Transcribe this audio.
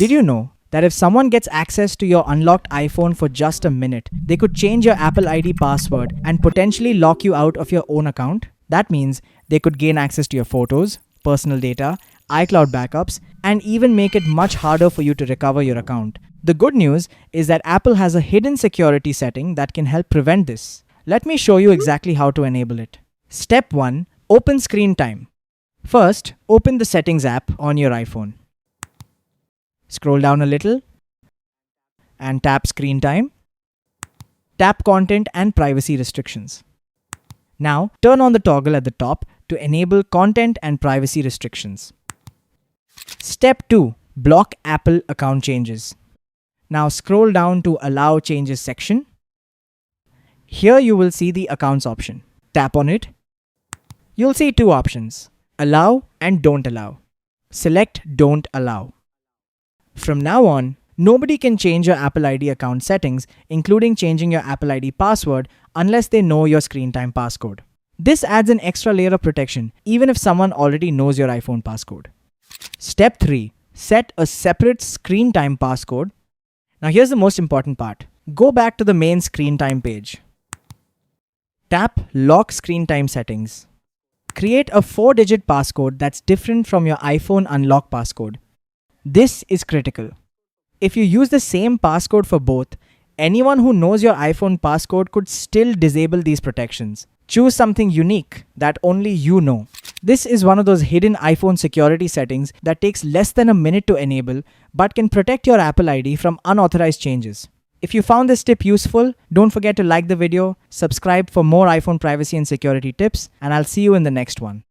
Did you know that if someone gets access to your unlocked iPhone for just a minute, they could change your Apple ID password and potentially lock you out of your own account? That means they could gain access to your photos, personal data, iCloud backups, and even make it much harder for you to recover your account. The good news is that Apple has a hidden security setting that can help prevent this. Let me show you exactly how to enable it. Step 1. Open Screen Time. First, open the Settings app on your iPhone. Scroll down a little and tap Screen Time. Tap Content and Privacy Restrictions. Now, turn on the toggle at the top to enable content and privacy restrictions. Step 2. Block Apple account changes. Now scroll down to Allow Changes section. Here you will see the Accounts option. Tap on it. You'll see two options, Allow and Don't Allow. Select Don't Allow. From now on, nobody can change your Apple ID account settings, including changing your Apple ID password, unless they know your screen time passcode. This adds an extra layer of protection, even if someone already knows your iPhone passcode. Step 3. Set a separate screen time passcode. Now here's the most important part. Go back to the main screen time page. Tap Lock Screen Time Settings. Create a 4-digit passcode that's different from your iPhone unlock passcode. This is critical. If you use the same passcode for both, anyone who knows your iPhone passcode could still disable these protections. Choose something unique that only you know. This is one of those hidden iPhone security settings that takes less than a minute to enable but can protect your Apple ID from unauthorized changes. If you found this tip useful, don't forget to like the video, subscribe for more iPhone privacy and security tips, and I'll see you in the next one.